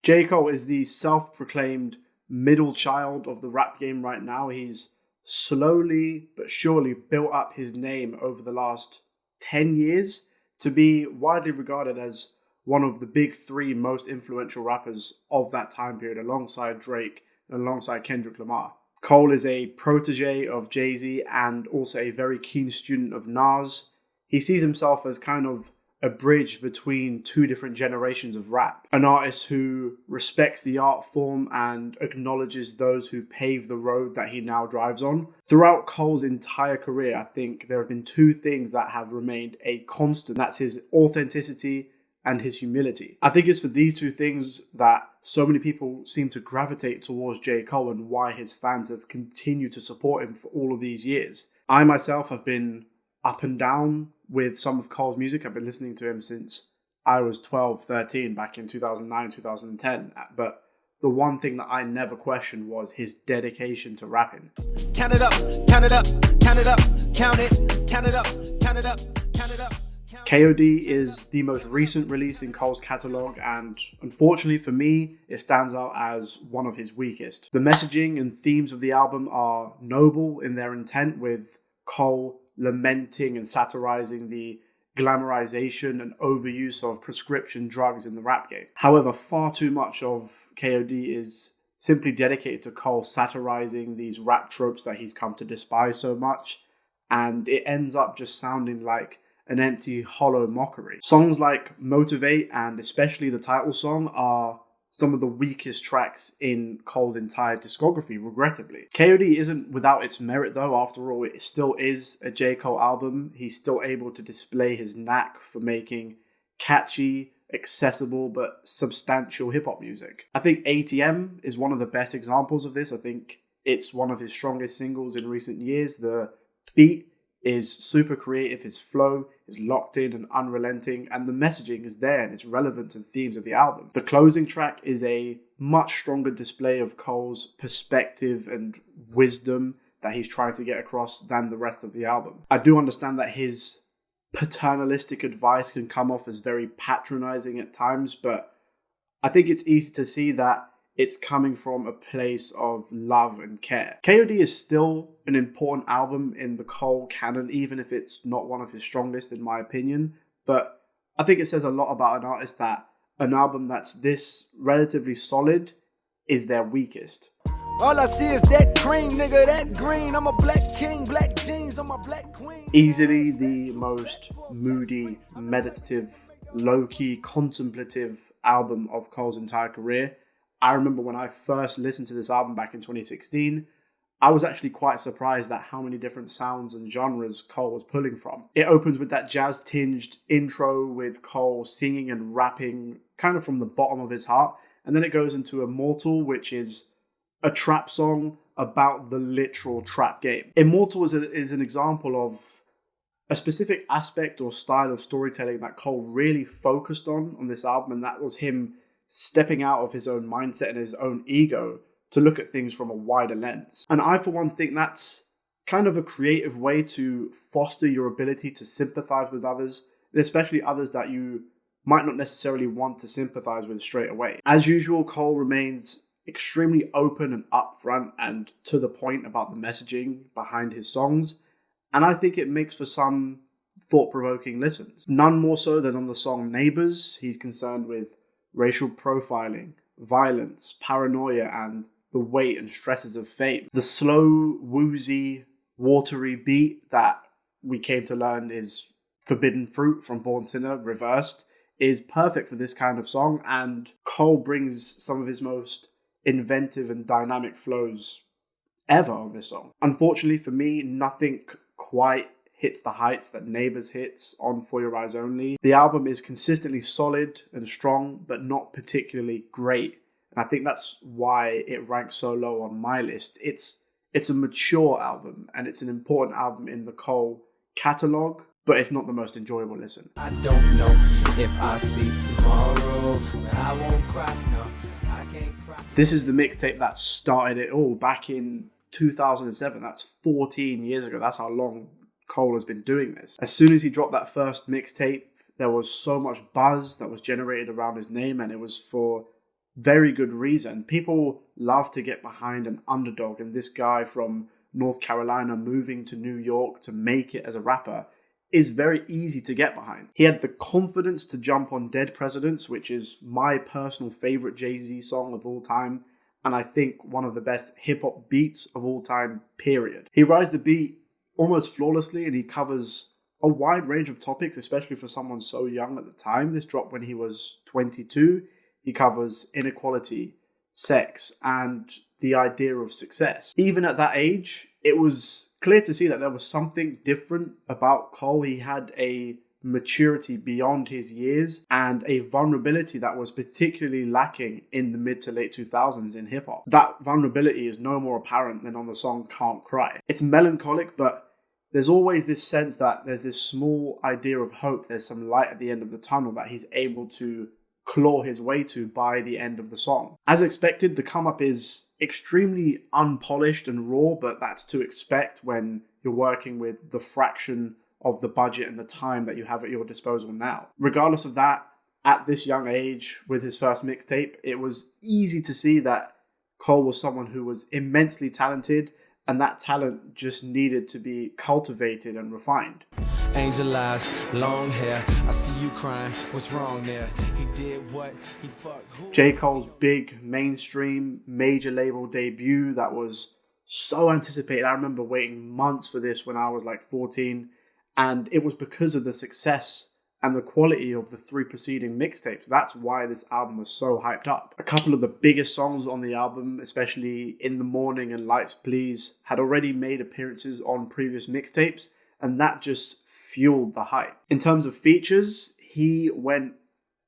J. Cole is the self-proclaimed middle child of the rap game right now. He's slowly but surely built up his name over the last 10 years to be widely regarded as one of the big three most influential rappers of that time period, alongside Drake and alongside Kendrick Lamar. Cole is a protege of Jay-Z and also a very keen student of Nas. He sees himself as kind of a bridge between two different generations of rap. An artist who respects the art form and acknowledges those who paved the road that he now drives on. Throughout Cole's entire career, I think there have been two things that have remained a constant. That's his authenticity and his humility. I think it's for these two things that so many people seem to gravitate towards J. Cole and why his fans have continued to support him for all of these years. I myself have been up and down with some of Cole's music. I've been listening to him since I was 12, 13, back in 2009, 2010. But the one thing that I never questioned was his dedication to rapping. Count it up, count it up, count it up, count it, count it up, count it up, count it up. KOD is the most recent release in Cole's catalogue, and unfortunately for me, it stands out as one of his weakest. The messaging and themes of the album are noble in their intent, with Cole lamenting and satirizing the glamorization and overuse of prescription drugs in the rap game. However, far too much of KOD is simply dedicated to Cole satirizing these rap tropes that he's come to despise so much, and it ends up just sounding like an empty, hollow mockery. Songs like Motivate and especially the title song are some of the weakest tracks in Cole's entire discography, regrettably. KOD isn't without its merit though. After all, it still is a J. Cole album. He's still able to display his knack for making catchy, accessible, but substantial hip-hop music. I think ATM is one of the best examples of this. I think it's one of his strongest singles in recent years. The beat is super creative, his flow is locked in and unrelenting, and the messaging is there and it's relevant to the themes of the album. The closing track is a much stronger display of Cole's perspective and wisdom that he's trying to get across than the rest of the album. I do understand that his paternalistic advice can come off as very patronizing at times, but I think it's easy to see that it's coming from a place of love and care. KOD is still an important album in the Cole canon, even if it's not one of his strongest in my opinion. But I think it says a lot about an artist that an album that's this relatively solid is their weakest. All I see is that cream, nigga, that green. I'm a black king, black jeans, I'm a black queen. Easily the most moody, meditative, low-key, contemplative album of Cole's entire career. I remember when I first listened to this album back in 2016, I was actually quite surprised at how many different sounds and genres Cole was pulling from. It opens with that jazz-tinged intro with Cole singing and rapping kind of from the bottom of his heart, and then it goes into Immortal, which is a trap song about the literal trap game. Immortal is an example of a specific aspect or style of storytelling that Cole really focused on this album, and that was him stepping out of his own mindset and his own ego to look at things from a wider lens. And I, for one, think that's kind of a creative way to foster your ability to sympathize with others, and especially others that you might not necessarily want to sympathize with straight away. As usual, Cole remains extremely open and upfront and to the point about the messaging behind his songs, and I think it makes for some thought-provoking listens. None more so than on the song Neighbors. He's concerned with racial profiling, violence, paranoia, and the weight and stresses of fame. The slow, woozy, watery beat that we came to learn is Forbidden Fruit from Born Sinner, reversed, is perfect for this kind of song, and Cole brings some of his most inventive and dynamic flows ever on this song. Unfortunately for me, nothing quite hits the heights that Neighbors hits on For Your Eyes Only. The album is consistently solid and strong, but not particularly great. And I think that's why it ranks so low on my list. It's a mature album, and it's an important album in the Cole catalogue, but it's not the most enjoyable listen. I don't know if I see tomorrow, but I won't cry, no, I can't cry. This is the mixtape that started it all back in 2007. That's 14 years ago. That's how long Cole has been doing this. As soon as he dropped that first mixtape, there was so much buzz that was generated around his name, and it was for very good reason. People love to get behind an underdog, and this guy from North Carolina moving to New York to make it as a rapper is very easy to get behind. He had the confidence to jump on Dead Presidents, which is my personal favorite Jay-Z song of all time, and I think one of the best hip-hop beats of all time, period. He rides the beat almost flawlessly, and he covers a wide range of topics, especially for someone so young at the time. This dropped when he was 22. He covers inequality, sex, and the idea of success. Even at that age, it was clear to see that there was something different about Cole. He had a maturity beyond his years and a vulnerability that was particularly lacking in the mid to late 2000s in hip-hop. That vulnerability is no more apparent than on the song Can't Cry. It's melancholic, but there's always this sense that there's this small idea of hope. There's some light at the end of the tunnel that he's able to claw his way to by the end of the song. As expected, the come-up is extremely unpolished and raw, but that's to expect when you're working with the fraction of the budget and the time that you have at your disposal now. Regardless of that, at this young age, with his first mixtape, it was easy to see that Cole was someone who was immensely talented, and that talent just needed to be cultivated and refined. Angel eyes, long hair, I see you crying, what's wrong there? He did what, he fucked who? J. Cole's big mainstream major label debut that was so anticipated. I remember waiting months for this when I was like 14, and it was because of the success and the quality of the three preceding mixtapes. That's why this album was so hyped up. A couple of the biggest songs on the album, especially In the Morning and Lights Please, had already made appearances on previous mixtapes, and that just fueled the hype. In terms of features, he went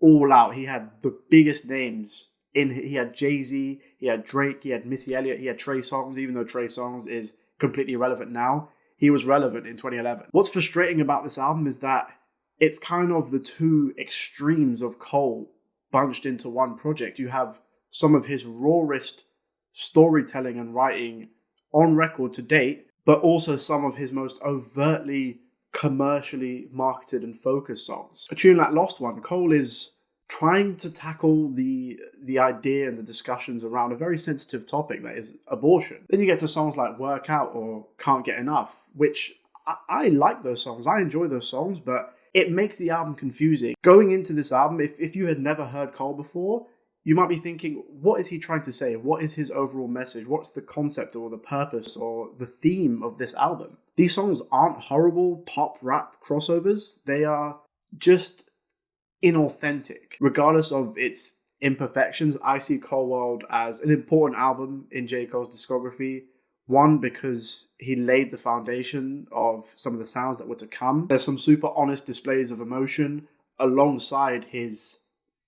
all out. He had the biggest names he had Jay-Z, he had Drake, he had Missy Elliott, he had Trey Songz. Even though Trey Songz is completely irrelevant now, he was relevant in 2011. What's frustrating about this album is that it's kind of the two extremes of Cole bunched into one project. You have some of his rawest storytelling and writing on record to date, but also some of his most overtly commercially marketed and focused songs. A tune like Lost One, Cole is trying to tackle the idea and the discussions around a very sensitive topic that is abortion. Then you get to songs like Work Out or Can't Get Enough, which I like those songs. I enjoy those songs, but it makes the album confusing. Going into this album, if you had never heard Cole before, you might be thinking, what is he trying to say? What is his overall message? What's the concept or the purpose or the theme of this album? These songs aren't horrible pop rap crossovers. They are just inauthentic. Regardless of its imperfections, I see Cole World as an important album in J. Cole's discography. One, because he laid the foundation of some of the sounds that were to come. There's some super honest displays of emotion alongside his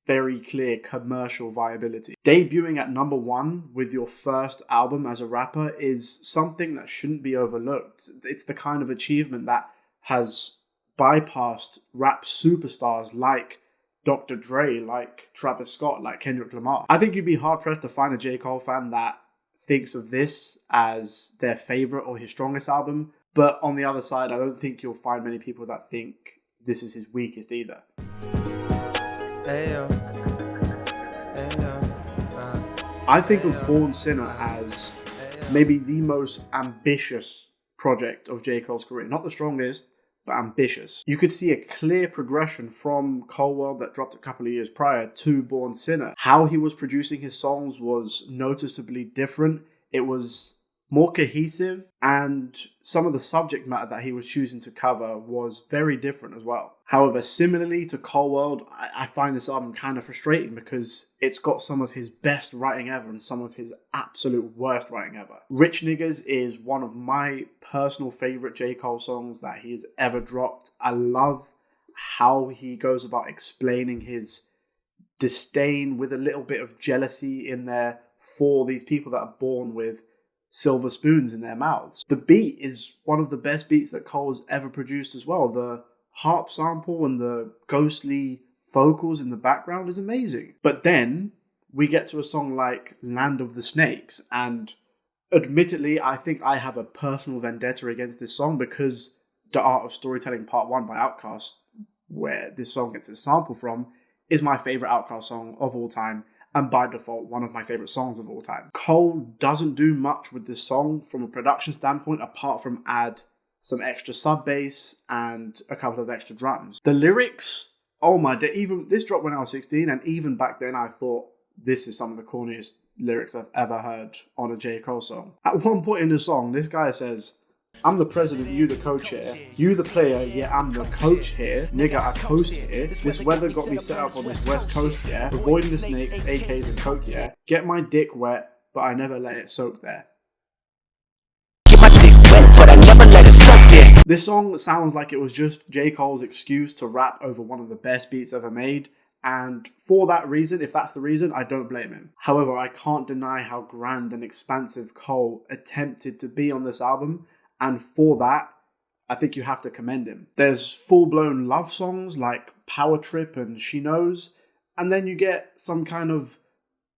very clear commercial viability. Debuting at number one with your first album as a rapper is something that shouldn't be overlooked. It's the kind of achievement that has bypassed rap superstars like Dr. Dre, like Travis Scott, like Kendrick Lamar. I think you'd be hard-pressed to find a J. Cole fan that thinks of this as their favorite or his strongest album. But on the other side, I don't think you'll find many people that think this is his weakest either. I think of Born Sinner as maybe the most ambitious project of J. Cole's career. Not the strongest, but ambitious. You could see a clear progression from Cole World that dropped a couple of years prior to Born Sinner. How he was producing his songs was noticeably different. It was more cohesive, and some of the subject matter that he was choosing to cover was very different as well. However, similarly to Cole World, I find this album kind of frustrating because it's got some of his best writing ever and some of his absolute worst writing ever. Rich Niggas is one of my personal favorite J. Cole songs that he has ever dropped. I love how he goes about explaining his disdain with a little bit of jealousy in there for these people that are born with silver spoons in their mouths. The beat is one of the best beats that Cole has ever produced as well. The harp sample and the ghostly vocals in the background is amazing. But then we get to a song like Land of the Snakes, and admittedly, I think I have a personal vendetta against this song because The Art of Storytelling Part 1 by Outkast, where this song gets its sample from, is my favorite Outkast song of all time. and by default, one of my favourite songs of all time. Cole doesn't do much with this song from a production standpoint, apart from add some extra sub bass and a couple of extra drums. The lyrics, oh my day, even this dropped when I was 16, and even back then I thought this is some of the corniest lyrics I've ever heard on a J. Cole song. At one point in the song, this guy says, I'm the president, you the co-chair. You the player, yeah, I'm the coach here. Nigga, I coast here. This weather got me set up on this west coast, yeah. Avoiding the snakes, AKs and coke, yeah. Get my dick wet, but I never let it soak there. Get my dick wet, but I never let it soak there. This song sounds like it was just J. Cole's excuse to rap over one of the best beats ever made. And for that reason, if that's the reason, I don't blame him. However, I can't deny how grand and expansive Cole attempted to be on this album. And for that, I think you have to commend him. There's full-blown love songs like Power Trip and She Knows. And then you get some kind of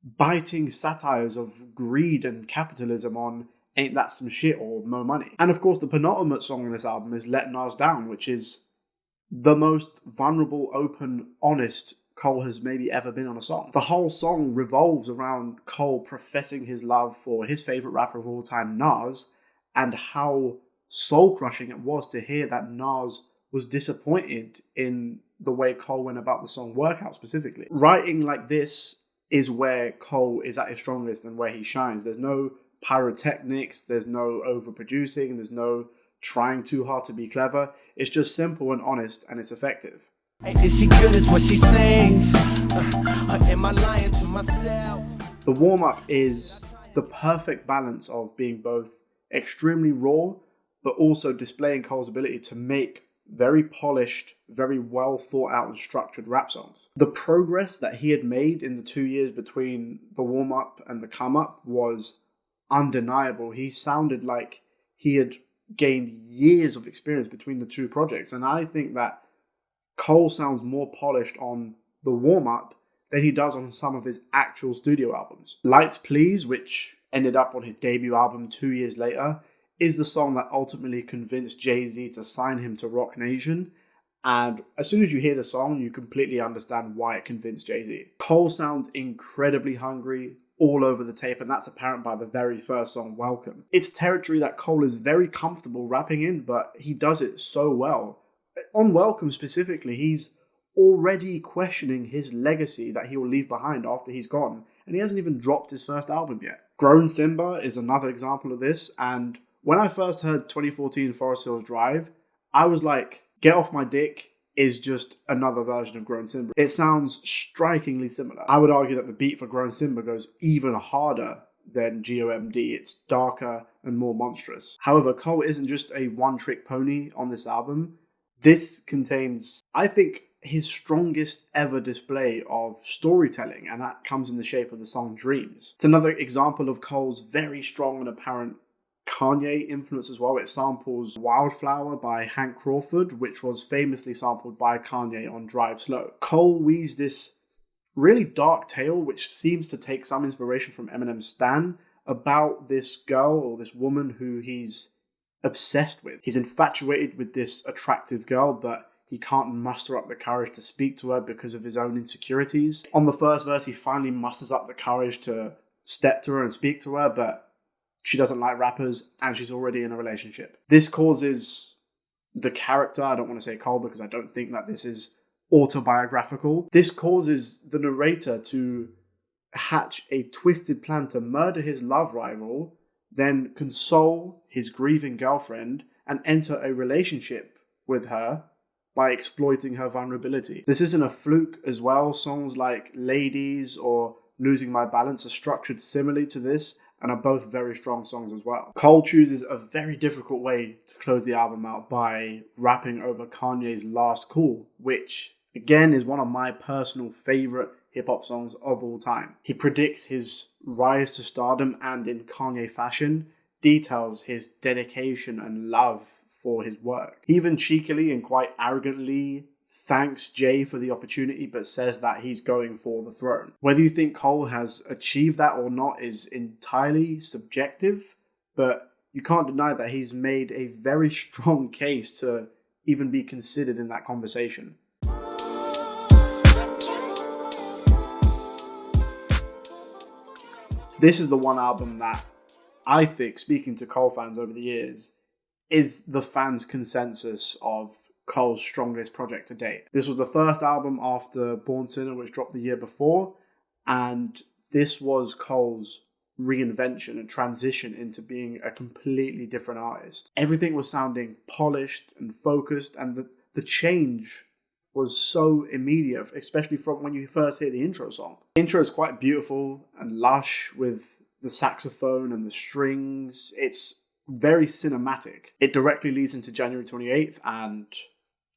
biting satires of greed and capitalism on Ain't That Some Shit or Mo Money. And of course, the penultimate song on this album is Letting Us Down, which is the most vulnerable, open, honest Cole has maybe ever been on a song. The whole song revolves around Cole professing his love for his favourite rapper of all time, Nas, and how soul-crushing it was to hear that Nas was disappointed in the way Cole went about the song Workout specifically. Writing like this is where Cole is at his strongest and where he shines. There's no pyrotechnics, there's no overproducing, there's no trying too hard to be clever. It's just simple and honest, and it's effective. Is she good as what she sings? Am I lying to myself? The warm-up is the perfect balance of being both extremely raw, but also displaying Cole's ability to make very polished, very well thought out and structured rap songs. The progress that he had made in the 2 years between the warm-up and the come-up was undeniable. He sounded like he had gained years of experience between the two projects, and I think that Cole sounds more polished on the warm-up than he does on some of his actual studio albums. Lights Please, which ended up on his debut album 2 years later, is the song that ultimately convinced Jay-Z to sign him to Roc Nation. And as soon as you hear the song, you completely understand why it convinced Jay-Z. Cole sounds incredibly hungry all over the tape, and that's apparent by the very first song, Welcome. It's territory that Cole is very comfortable rapping in, but he does it so well. On Welcome specifically, he's already questioning his legacy that he will leave behind after he's gone, and he hasn't even dropped his first album yet. Grown Simba is another example of this, and when I first heard 2014 Forest Hills Drive, I was like, Get Off My Dick is just another version of Grown Simba. It sounds strikingly similar. I would argue that the beat for Grown Simba goes even harder than GOMD. It's darker and more monstrous. However, Cole isn't just a one-trick pony on this album. This contains, I think, his strongest ever display of storytelling, and that comes in the shape of the song Dreams. It's another example of Cole's very strong and apparent Kanye influence as well. It samples Wildflower by Hank Crawford, which was famously sampled by Kanye on Drive Slow. Cole weaves this really dark tale, which seems to take some inspiration from Eminem's Stan, about this girl or this woman who he's obsessed with. He's infatuated with this attractive girl, but he can't muster up the courage to speak to her because of his own insecurities. On the first verse, he finally musters up the courage to step to her and speak to her, but she doesn't like rappers and she's already in a relationship. This causes the character, I don't want to say Cole because I don't think that this is autobiographical. This causes the narrator to hatch a twisted plan to murder his love rival, then console his grieving girlfriend and enter a relationship with her by exploiting her vulnerability. This isn't a fluke as well. Songs like Ladies or Losing My Balance are structured similarly to this and are both very strong songs as well. Cole chooses a very difficult way to close the album out by rapping over Kanye's Last Call, which again is one of my personal favourite hip-hop songs of all time. He predicts his rise to stardom and, in Kanye fashion, details his dedication and love for his work. He even cheekily and quite arrogantly thanks Jay for the opportunity, but says that he's going for the throne. Whether you think Cole has achieved that or not is entirely subjective, but you can't deny that he's made a very strong case to even be considered in that conversation. This is the one album that I think, speaking to Cole fans over the years, is the fans' consensus of Cole's strongest project to date. This was the first album after Born Sinner, which dropped the year before, and this was Cole's reinvention and transition into being a completely different artist. Everything was sounding polished and focused, and the change was so immediate, especially from when you first hear the intro song. The intro is quite beautiful and lush with the saxophone and the strings. It's very cinematic. It directly leads into January 28th, and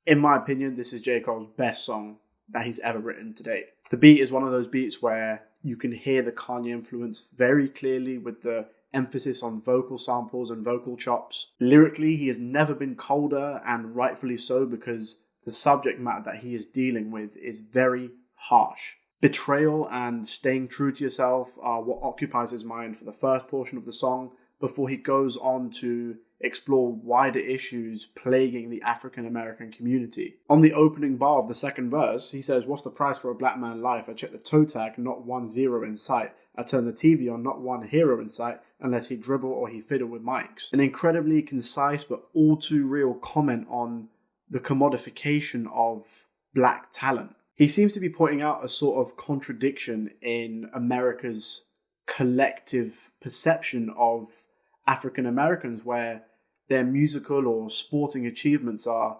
in my opinion, this is J. Cole's best song that he's ever written to date. The beat is one of those beats where you can hear the Kanye influence very clearly with the emphasis on vocal samples and vocal chops. Lyrically, he has never been colder, and rightfully so, because the subject matter that he is dealing with is very harsh. Betrayal and staying true to yourself are what occupies his mind for the first portion of the song, before he goes on to explore wider issues plaguing the African American community. On the opening bar of the second verse, he says, "What's the price for a black man's life? I check the toe tag, not 1-0 in sight. I turn the TV on, not one hero in sight, unless he dribble or he fiddle with mics." An incredibly concise but all too real comment on the commodification of black talent. He seems to be pointing out a sort of contradiction in America's collective perception of African Americans, where their musical or sporting achievements are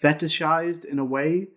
fetishized in a way,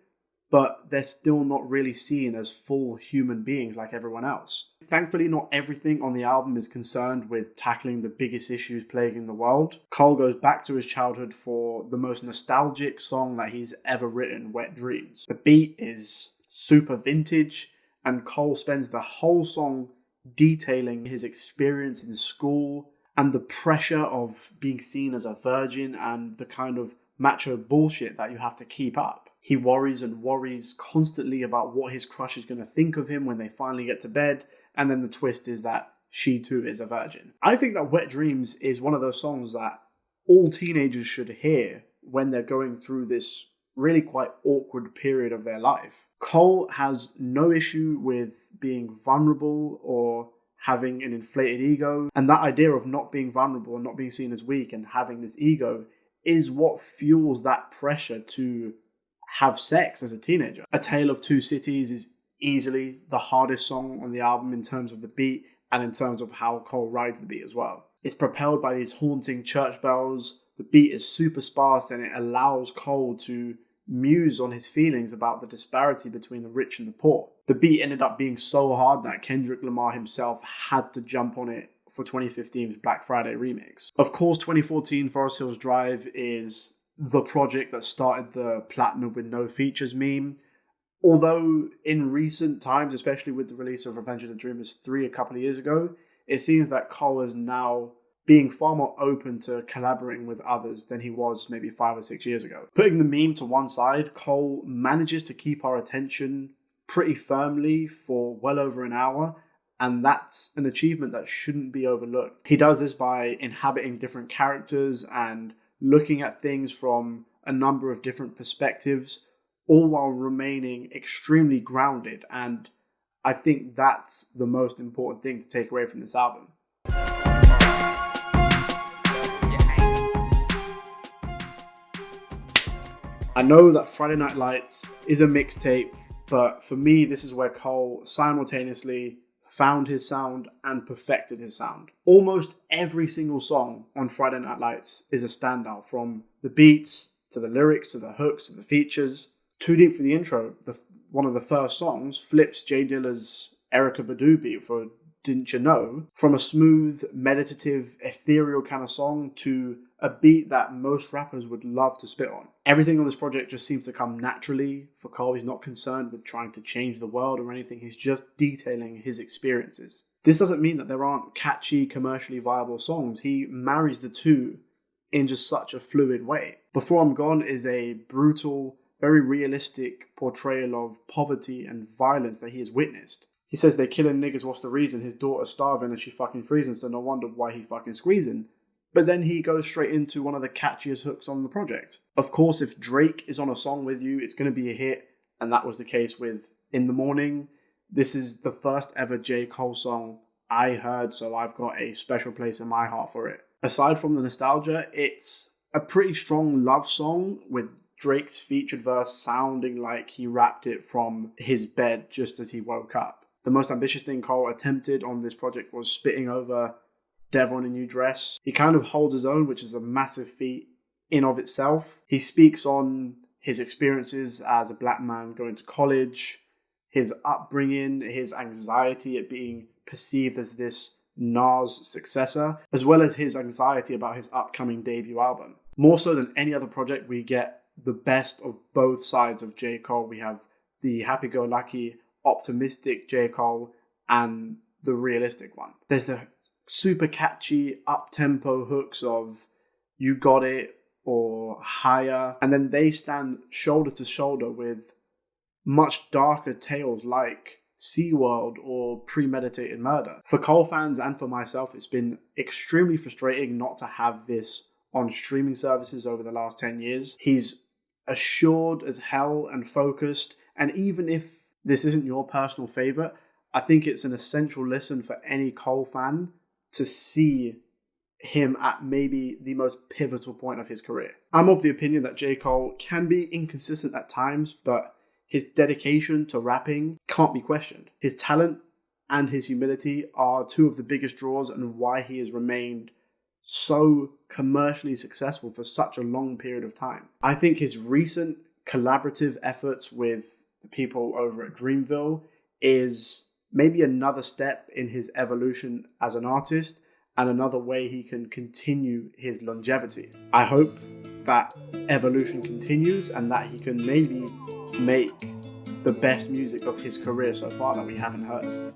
but they're still not really seen as full human beings like everyone else. Thankfully, not everything on the album is concerned with tackling the biggest issues plaguing the world. Cole goes back to his childhood for the most nostalgic song that he's ever written, Wet Dreams. The beat is super vintage, and Cole spends the whole song detailing his experience in school and the pressure of being seen as a virgin and the kind of macho bullshit that you have to keep up. He worries and worries constantly about what his crush is going to think of him when they finally get to bed, and then the twist is that she too is a virgin. I think that Wet Dreams is one of those songs that all teenagers should hear when they're going through this really quite awkward period of their life. Cole has no issue with being vulnerable or having an inflated ego, and that idea of not being vulnerable and not being seen as weak and having this ego is what fuels that pressure to have sex as a teenager. A Tale of Two Cities is easily the hardest song on the album in terms of the beat and in terms of how Cole rides the beat as well. It's propelled by these haunting church bells. The beat is super sparse, and it allows Cole to muse on his feelings about the disparity between the rich and the poor. The beat ended up being so hard that Kendrick Lamar himself had to jump on it for 2015's Black Friday remix. Of course, 2014 Forest Hills Drive is the project that started the platinum with no features meme. Although in recent times, especially with the release of Revenge of the Dreamers 3 a couple of years ago, it seems that Cole is now being far more open to collaborating with others than he was maybe 5 or 6 years ago. Putting the meme to one side, Cole manages to keep our attention pretty firmly for well over an hour, and that's an achievement that shouldn't be overlooked. He does this by inhabiting different characters and looking at things from a number of different perspectives, all while remaining extremely grounded, and I think that's the most important thing to take away from this album. I know that Friday Night Lights is a mixtape, but for me, this is where Cole simultaneously found his sound and perfected his sound. Almost every single song on Friday Night Lights is a standout, from the beats to the lyrics to the hooks to the features. Too Deep for the intro, one of the first songs, flips Jay Dilla's Erykah Badu beat for Didn't You Know, from a smooth, meditative, ethereal kind of song to a beat that most rappers would love to spit on. Everything on this project just seems to come naturally for Cole. He's not concerned with trying to change the world or anything. He's just detailing his experiences. This doesn't mean that there aren't catchy, commercially viable songs. He marries the two in just such a fluid way. Before I'm Gone is a brutal, very realistic portrayal of poverty and violence that he has witnessed. He says they're killing niggas, what's the reason? His daughter's starving and she fucking freezing, so no wonder why he fucking squeezing. But then he goes straight into one of the catchiest hooks on the project. Of course, if Drake is on a song with you, it's going to be a hit, and that was the case with In the Morning. This is the first ever J. Cole song I heard, so I've got a special place in my heart for it. Aside from the nostalgia, it's a pretty strong love song with Drake's featured verse sounding like he rapped it from his bed just as he woke up. The most ambitious thing Cole attempted on this project was spitting over Devil in a New Dress. He kind of holds his own, which is a massive feat in of itself. He speaks on his experiences as a black man going to college, his upbringing, his anxiety at being perceived as this Nas successor, as well as his anxiety about his upcoming debut album. More so than any other project, we get the best of both sides of J. Cole. We have the happy-go-lucky, optimistic J. Cole and the realistic one. There's the super catchy, up-tempo hooks of You Got It or Higher, and then they stand shoulder to shoulder with much darker tales like SeaWorld or Premeditated Murder. For Cole fans and for myself, it's been extremely frustrating not to have this on streaming services over the last 10 years. He's assured as hell and focused, and even if this isn't your personal favourite, I think it's an essential listen for any Cole fan to see him at maybe the most pivotal point of his career. I'm of the opinion that J. Cole can be inconsistent at times, but his dedication to rapping can't be questioned. His talent and his humility are two of the biggest draws and why he has remained so commercially successful for such a long period of time. I think his recent collaborative efforts with the people over at Dreamville is maybe another step in his evolution as an artist and another way he can continue his longevity. I hope that evolution continues and that he can maybe make the best music of his career so far that we haven't heard.